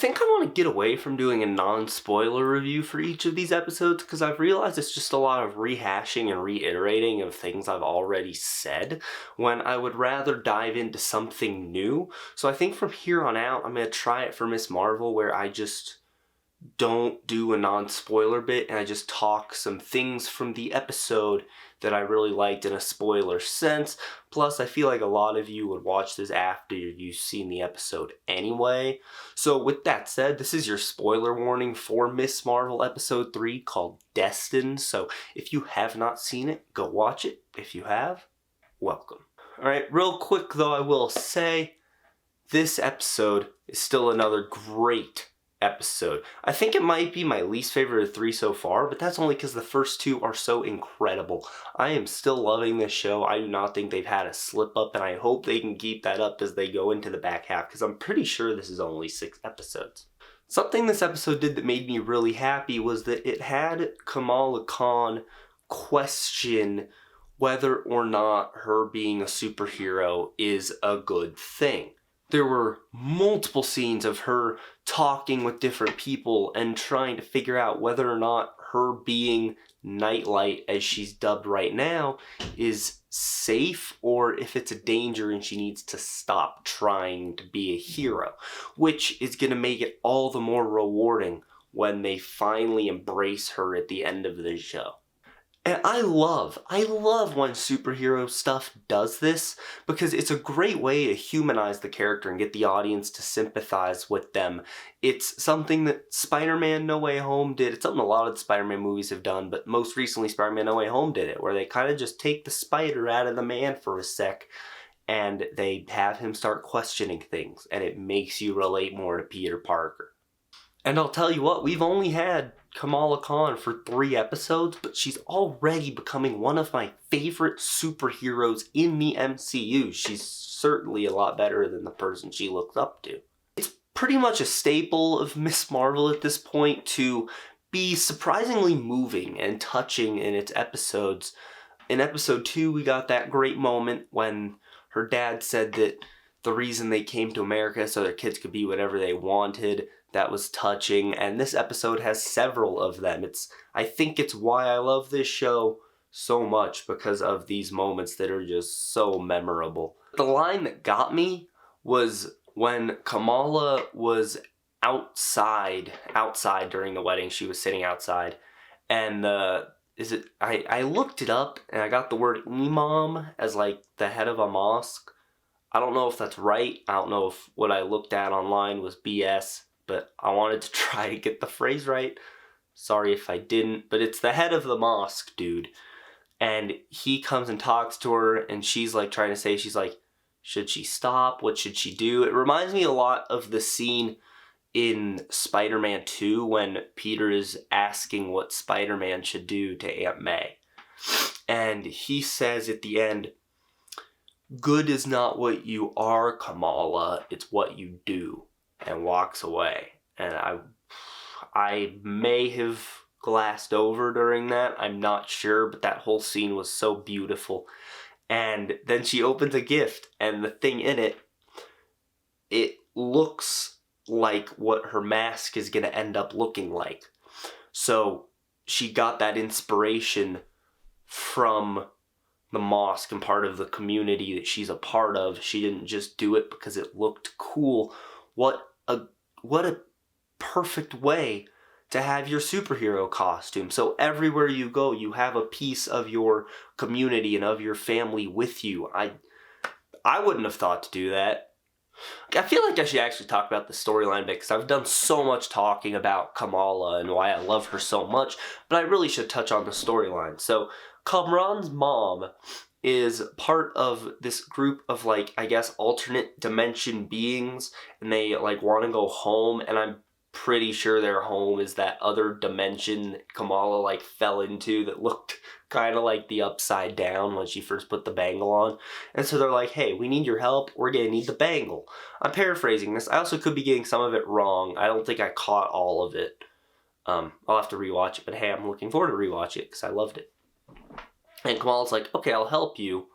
think I want to get away from doing a non-spoiler review for each of these episodes because I've realized it's just a lot of rehashing and reiterating of things I've already said when I would rather dive into something new. So I think from here on out, I'm going to try it for Miss Marvel where I just don't do a non-spoiler bit and I just talk some things from the episode that I really liked in a spoiler sense. Plus, I feel like a lot of you would watch this after you've seen the episode anyway. So with that said, this is your spoiler warning for Miss Marvel episode 3 called Destined. So if you have not seen it, go watch it. If you have, welcome. Alright, real quick though, I will say this episode is still another great episode. I think it might be my least favorite of 3 so far, but that's only because the first 2 are so incredible. I am still loving this show. I do not think they've had a slip up, and I hope they can keep that up as they go into the back half, because I'm pretty sure this is only 6 episodes. Something this episode did that made me really happy was that it had Kamala Khan question whether or not her being a superhero is a good thing. There were multiple scenes of her talking with different people and trying to figure out whether or not her being Nightlight, as she's dubbed right now, is safe or if it's a danger and she needs to stop trying to be a hero, which is going to make it all the more rewarding when they finally embrace her at the end of the show. And I love when superhero stuff does this because it's a great way to humanize the character and get the audience to sympathize with them. It's something that Spider-Man No Way Home did. It's something a lot of the Spider-Man movies have done, but most recently Spider-Man No Way Home did it, where they kind of just take the spider out of the man for a sec and they have him start questioning things, and it makes you relate more to Peter Parker. And I'll tell you what, we've only had Kamala Khan for 3 episodes, but she's already becoming one of my favorite superheroes in the MCU. She's certainly a lot better than the person she looks up to. It's pretty much a staple of Miss Marvel at this point to be surprisingly moving and touching in its episodes. In episode 2, we got that great moment when her dad said that the reason they came to America so their kids could be whatever they wanted. That was touching, and this episode has several of them. I think it's why I love this show so much, because of these moments that are just so memorable. The line that got me was when Kamala was outside during the wedding. She was sitting outside, and I looked it up, and I got the word imam as like the head of a mosque. I don't know if that's right. I don't know if what I looked at online was BS. But I wanted to try to get the phrase right. Sorry if I didn't, but it's the head of the mosque, dude. And he comes and talks to her, and she's like trying to say, she's like, should she stop? What should she do? It reminds me a lot of the scene in Spider-Man 2 when Peter is asking what Spider-Man should do to Aunt May. And he says at the end, good is not what you are, Kamala, it's what you do. And walks away. And I may have glassed over during that. I'm not sure, but that whole scene was so beautiful. And then she opens a gift, and the thing in it, it looks like what her mask is going to end up looking like. So she got that inspiration from the mosque and part of the community that she's a part of. She didn't just do it because it looked cool. What a perfect way to have your superhero costume. So everywhere you go, you have a piece of your community and of your family with you. I wouldn't have thought to do that. I feel like I should actually talk about the storyline bit because I've done so much talking about Kamala and why I love her so much, but I really should touch on the storyline. So Kamran's mom is part of this group of, like, I guess, alternate dimension beings, and they, like, want to go home, and I'm pretty sure their home is that other dimension Kamala, like, fell into that looked kind of like the Upside Down when she first put the bangle on. And so they're like, hey, we need your help, we're gonna need the bangle. I'm paraphrasing this. I also could be getting some of it wrong. I don't think I caught all of it. I'll have to rewatch it, but hey, I'm looking forward to rewatch it because I loved it. And Kamala's like, okay, I'll help you,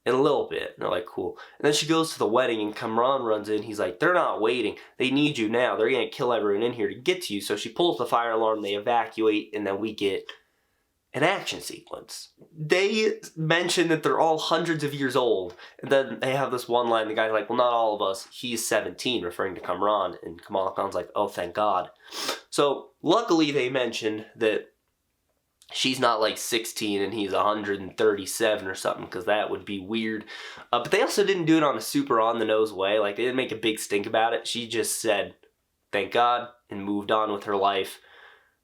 in a little bit. And they're like, cool. And then she goes to the wedding and Kamran runs in. He's like, they're not waiting. They need you now. They're going to kill everyone in here to get to you. So she pulls the fire alarm. They evacuate. And then we get an action sequence. They mention that they're all hundreds of years old. And then they have this one line. The guy's like, well, not all of us. He's 17, referring to Kamran. And Kamala Khan's like, oh, thank God. So luckily they mentioned that she's not like 16 and he's 137 or something, because that would be weird. But they also didn't do it on a super on-the-nose way. Like, they didn't make a big stink about it. She just said, thank God, and moved on with her life.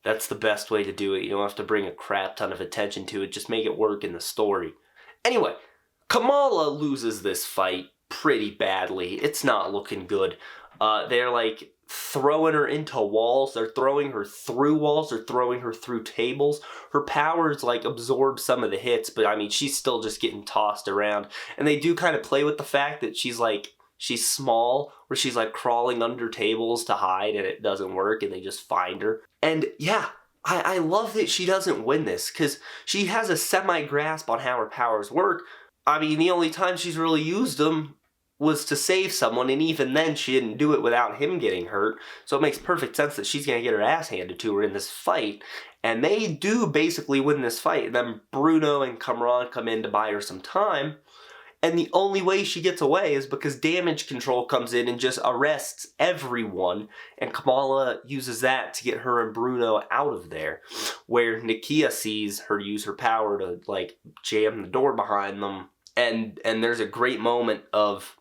That's the best way to do it. You don't have to bring a crap ton of attention to it. Just make it work in the story. Anyway, Kamala loses this fight pretty badly. It's not looking good. They're like throwing her into walls. They're throwing her through walls. They're throwing her through tables. Her powers like absorb some of the hits, but I mean, she's still just getting tossed around. And they do kind of play with the fact that she's small, where she's like crawling under tables to hide, and it doesn't work, and they just find her. And yeah, I love that she doesn't win this, because she has a semi-grasp on how her powers work. I mean, the only time she's really used them was to save someone, and even then she didn't do it without him getting hurt. So it makes perfect sense that she's going to get her ass handed to her in this fight. And they do basically win this fight. And then Bruno and Kamran come in to buy her some time. And the only way she gets away is because damage control comes in and just arrests everyone. And Kamala uses that to get her and Bruno out of there. Where Nakia sees her use her power to like jam the door behind them. And there's a great moment of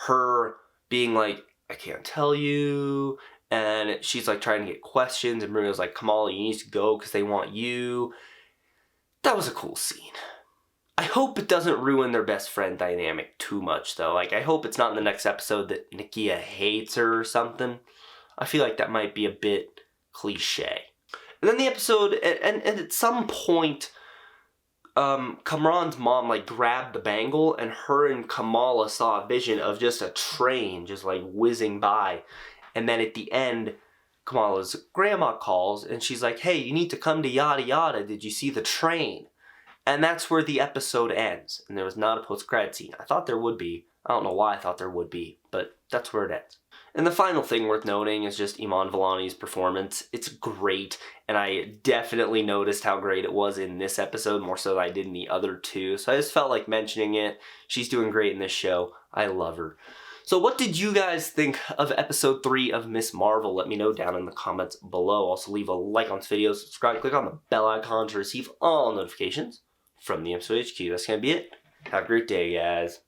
her being like, I can't tell you. And she's like trying to get questions. And Bruno's like, Kamala, you need to go because they want you. That was a cool scene. I hope it doesn't ruin their best friend dynamic too much, though. Like, I hope it's not in the next episode that Nakia hates her or something. I feel like that might be a bit cliche. And then the episode, and at some point, Kamran's mom, like, grabbed the bangle, and her and Kamala saw a vision of just a train just, like, whizzing by. And then at the end, Kamala's grandma calls, and she's like, hey, you need to come to yada yada. Did you see the train? And that's where the episode ends. And there was not a post-credit scene. I thought there would be. I don't know why I thought there would be, but that's where it ends. And the final thing worth noting is just Iman Vellani's performance. It's great, and I definitely noticed how great it was in this episode, more so than I did in the other two. So I just felt like mentioning it. She's doing great in this show. I love her. So what did you guys think of episode 3 of Ms. Marvel? Let me know down in the comments below. Also leave a like on this video, subscribe, click on the bell icon to receive all notifications from the episode HQ. That's going to be it. Have a great day, guys.